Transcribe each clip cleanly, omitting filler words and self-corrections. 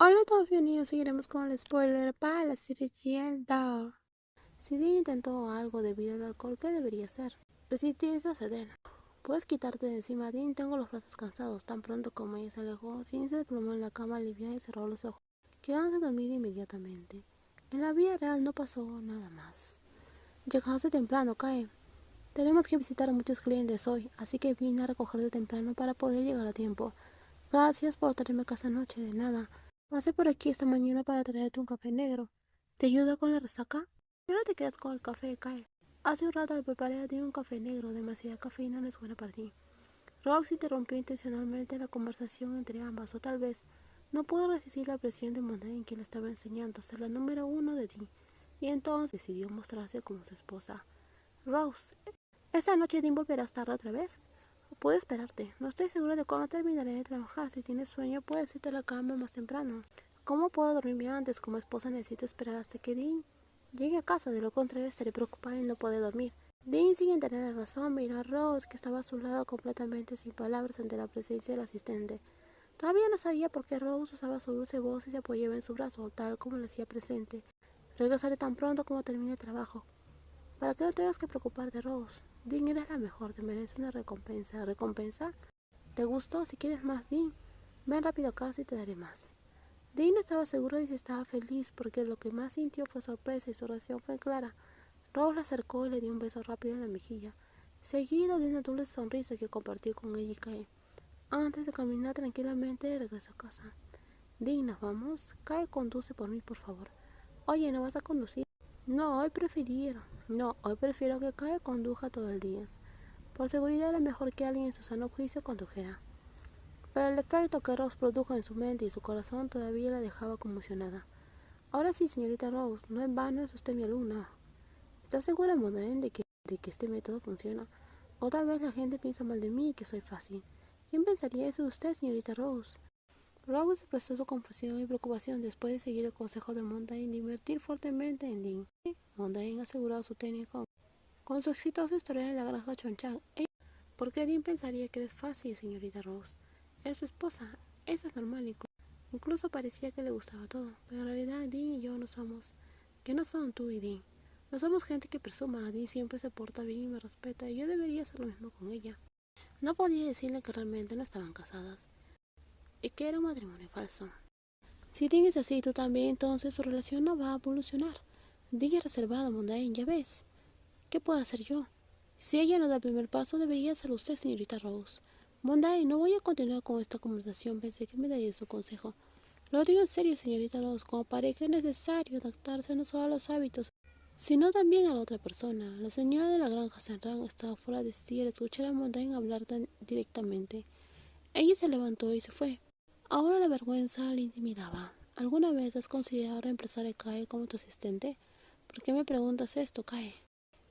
Hola a todos, bienvenidos. Seguiremos con el spoiler para la serie Yelda. Si Dean intentó algo debido al alcohol, ¿qué debería hacer? Resistirse a ceder. Puedes quitarte de encima, Dean. Tengo los brazos cansados. Tan pronto como ella se alejó, Sin se desplomó en la cama aliviada y cerró los ojos, quedándose dormida inmediatamente. En la vida real no pasó nada más. Llegaste temprano, Kae. Tenemos que visitar a muchos clientes hoy, así que vine a recogerte temprano para poder llegar a tiempo. Gracias por traerme a casa anoche, de nada. Pasé por aquí esta mañana para traerte un café negro. ¿Te ayuda con la resaca? Ya no te quedas con el café, Cae. Hace un rato le preparé a ti un café negro. Demasiada cafeína no es buena para ti. Rox interrumpió intencionalmente la conversación entre ambas, o tal vez no pudo resistir la presión de Monet, quien le estaba enseñando a ser la número uno de ti, y entonces decidió mostrarse como su esposa. Rose, ¿esta noche Dean volverás tarde otra vez? Puedo esperarte. No estoy segura de cuándo terminaré de trabajar. Si tienes sueño, puedes irte a la cama más temprano. ¿Cómo puedo dormir bien antes? Como esposa necesito esperar hasta que Dean llegue a casa. De lo contrario, estaré preocupada y no podré dormir. Dean, sin tener razón, miró a Rose, que estaba a su lado completamente sin palabras ante la presencia del asistente. Todavía no sabía por qué Rose usaba su dulce voz y se apoyaba en su brazo, tal como le hacía presente. Regresaré tan pronto como termine el trabajo. Para que no tengas que preocuparte, Rose. Dean, eres la mejor, te mereces una recompensa. ¿Recompensa? ¿Te gustó? Si quieres más, Dean, ven rápido a casa y te daré más. Dean no estaba seguro de si estaba feliz, porque lo que más sintió fue sorpresa y su reacción fue clara. Rose la acercó y le dio un beso rápido en la mejilla, seguido de una dulce sonrisa que compartió con ella y Kae. Antes de caminar tranquilamente, regresó a casa. Dean, ¿nos vamos? Kae, conduce por mí, por favor. Oye, ¿no vas a conducir? No, hoy prefiero que Kae conduja todo el día. Por seguridad era mejor que alguien en su sano juicio condujera. Pero el efecto que Rose produjo en su mente y su corazón todavía la dejaba conmocionada. Ahora sí, señorita Rose, no en vano es usted mi alumna. ¿Está segura, Modern, de que este método funciona? O tal vez la gente piensa mal de mí y que soy fácil. ¿Quién pensaría eso de usted, señorita Rose? Rose expresó su confusión y preocupación después de seguir el consejo de Montaigne de invertir fuertemente en Dean. Montaigne aseguró su técnico con su exitosa historia en la granja Chonchang. ¿Por qué Dean pensaría que es fácil, señorita Rose? Es su esposa. Eso es normal. Incluso parecía que le gustaba todo. Pero en realidad Dean y yo no somos. Que no son tú y Dean. No somos gente que presuma. Dean siempre se porta bien y me respeta. Y yo debería hacer lo mismo con ella. No podía decirle que realmente no estaban casadas. Y que era un matrimonio falso. Si Dean es así, tú también, entonces su relación no va a evolucionar. Dean es reservado, Mondain, ya ves. ¿Qué puedo hacer yo? Si ella no da el primer paso, debería hacerlo usted, señorita Rose. Monday, no voy a continuar con esta conversación. Pensé que me daría su consejo. Lo digo en serio, señorita Rose. Como pareja es necesario adaptarse no solo a los hábitos, sino también a la otra persona. La señora de la granja Sanran estaba fuera de sí al escuchar a Monday hablar tan directamente. Ella se levantó y se fue. Ahora la vergüenza le intimidaba. ¿Alguna vez has considerado reemplazar a Kae como tu asistente? ¿Por qué me preguntas esto, Kae?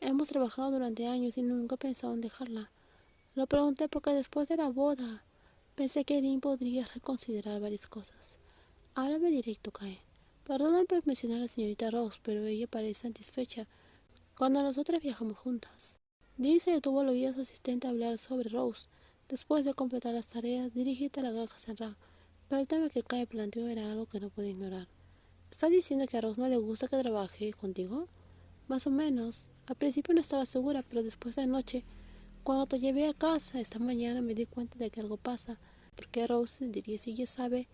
Hemos trabajado durante años y nunca he pensado en dejarla. Lo pregunté porque después de la boda pensé que Dean podría reconsiderar varias cosas. Háblame directo, Kae. Perdona por mencionar a la señorita Rose, pero ella parece satisfecha cuando nosotras viajamos juntas. Dean se detuvo al oír a su asistente hablar sobre Rose. Después de completar las tareas, dirígete a la granja Senra. Pero el tema que Kae planteó era algo que no puede ignorar. ¿Estás diciendo que a Rose no le gusta que trabaje contigo? Más o menos. Al principio no estaba segura, pero después de anoche, cuando te llevé a casa esta mañana, me di cuenta de que algo pasa. Porque Rose diría si ella sabe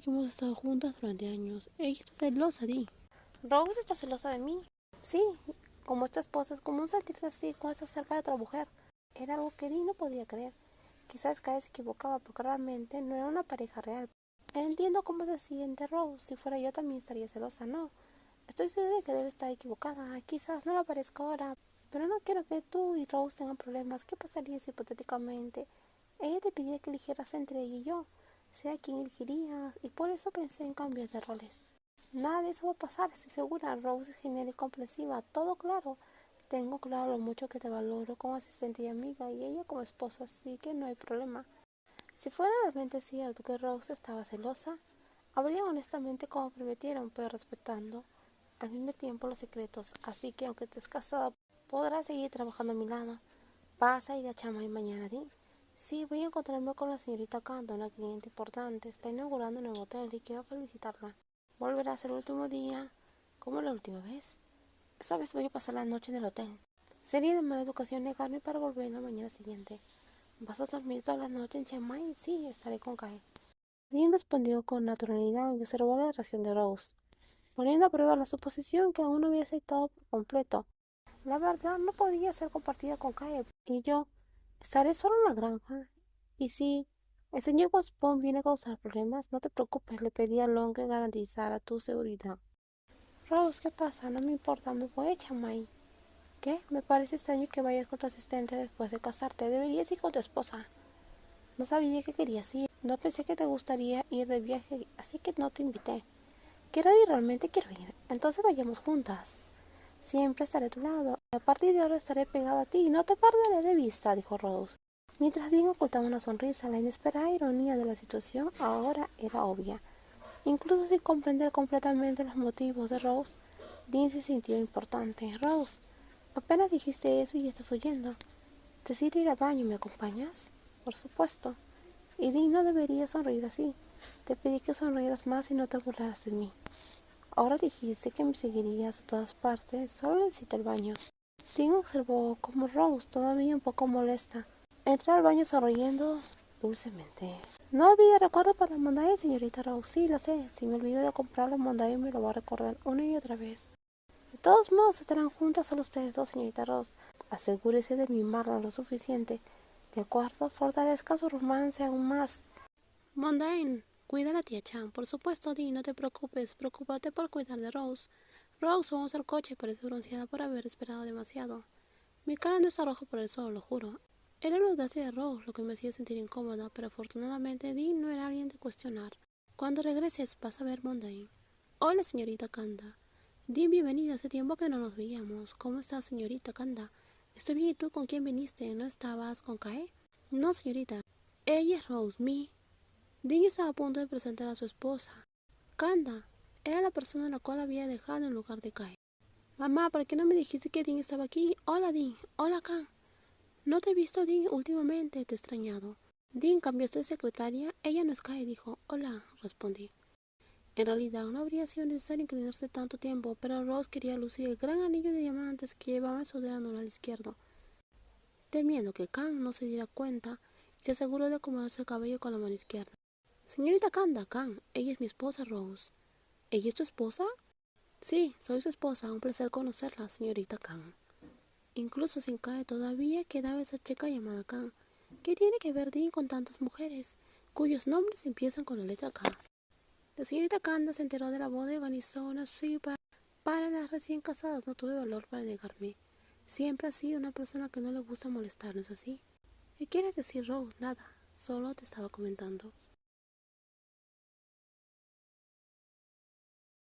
que hemos estado juntas durante años. Ella está celosa, Di. Rose está celosa de mí. Sí, como esta esposa es común sentirse así cuando está cerca de otra mujer. Era algo que Di no podía creer. Quizás Kai se equivocaba porque realmente no era una pareja real. Entiendo cómo se siente Rose. Si fuera yo también estaría celosa, ¿no? Estoy segura de que debe estar equivocada. Quizás no lo parezca ahora, pero no quiero que tú y Rose tengan problemas. ¿Qué pasaría si hipotéticamente ella te pidiera que eligieras entre ella y yo? Sea quien elegirías, y por eso pensé en cambios de roles. Nada de eso va a pasar, estoy segura. Rose es genial y comprensiva, todo claro. Tengo claro lo mucho que te valoro como asistente y amiga, y ella como esposa, así que no hay problema. Si fuera realmente cierto que Rose estaba celosa, habría honestamente como prometieron, pero respetando al mismo tiempo los secretos. Así que aunque estés casada, podrás seguir trabajando a mi lado. Vas a ir a Chamay mañana, Di. Sí, voy a encontrarme con la señorita Kanda, una cliente importante. Está inaugurando un nuevo hotel y quiero felicitarla. Volverá a ser el último día, como la última vez. Esta vez voy a pasar la noche en el hotel. Sería de mala educación negarme para volver en la mañana siguiente. ¿Vas a dormir toda la noche en Chiang Mai? Sí, estaré con Kai. Dean respondió con naturalidad y observó la reacción de Rose, poniendo a prueba la suposición que aún no había aceptado por completo. La verdad no podía ser compartida con Kai, y yo estaré solo en la granja. Y si el señor Waspon viene a causar problemas, no te preocupes, le pedí a Long que garantizara tu seguridad. Rose, ¿qué pasa? No me importa, me voy a Chiang Mai. ¿Qué? Me parece extraño que vayas con tu asistente después de casarte. Deberías ir con tu esposa. No sabía que querías ir. No pensé que te gustaría ir de viaje, así que no te invité. Quiero ir, realmente quiero ir. Entonces vayamos juntas. Siempre estaré a tu lado. A partir de ahora estaré pegada a ti y no te perderé de vista, dijo Rose. Mientras Dean ocultaba una sonrisa, la inesperada ironía de la situación ahora era obvia. Incluso sin comprender completamente los motivos de Rose, Dean se sintió importante. Rose, apenas dijiste eso y estás huyendo. Necesito ir al baño, ¿me acompañas? Por supuesto. Y Dean no debería sonreír así. Te pedí que sonrieras más y no te burlaras de mí. Ahora dijiste que me seguirías a todas partes, solo necesito el baño. Dean observó como Rose, todavía un poco molesta, entró al baño sonriendo dulcemente. No olvide recuerdo para la Monday, señorita Rose. Sí, lo sé. Si me olvido de comprar la Monday me lo va a recordar una y otra vez. De todos modos, estarán juntas solo ustedes dos, señorita Rose. Asegúrese de mimarla lo suficiente. ¿De acuerdo? Fortalezca su romance aún más. Mondain, cuida a la tía Chan. Por supuesto, Dee, no te preocupes. Preocúpate por cuidar de Rose. Rose, vamos al coche. Parece bronceada por haber esperado demasiado. Mi cara no está roja por el sol, lo juro. Era la audacia de Rose lo que me hacía sentir incómoda, pero afortunadamente Dee no era alguien de cuestionar. Cuando regreses, vas a ver Mondain. Hola, señorita Kanda. Dean, bienvenida. Hace tiempo que no nos veíamos. ¿Cómo estás, señorita Kanda? Estoy bien. ¿Y tú con quién viniste? ¿No estabas con Kae? No, señorita. Ella es Rose, Dean estaba a punto de presentar a su esposa. Kanda era la persona a la cual había dejado en lugar de Kae. Mamá, ¿por qué no me dijiste que Dean estaba aquí? Hola, Dean. Hola, Kan. No te he visto, Dean, últimamente. Te he extrañado. Dean, ¿cambiaste de secretaria? Ella no es Kae, dijo. Hola, respondí. En realidad no habría sido necesario inclinarse tanto tiempo, pero Rose quería lucir el gran anillo de diamantes que llevaba en su dedo anular izquierdo. Temiendo que Kang no se diera cuenta, se aseguró de acomodarse el cabello con la mano izquierda. Señorita Kanda, Kang, ella es mi esposa Rose. ¿Ella es tu esposa? Sí, soy su esposa, un placer conocerla, señorita Kang. Incluso sin caer todavía quedaba esa chica llamada Kang. ¿Qué tiene que ver Dean con tantas mujeres, cuyos nombres empiezan con la letra K? La señorita Kanda se enteró de la boda y organizó una suite para las recién casadas. No tuve valor para negarme. Siempre ha sido una persona que no le gusta molestar, ¿no es así? ¿Qué quieres decir, Rose? Nada, solo te estaba comentando.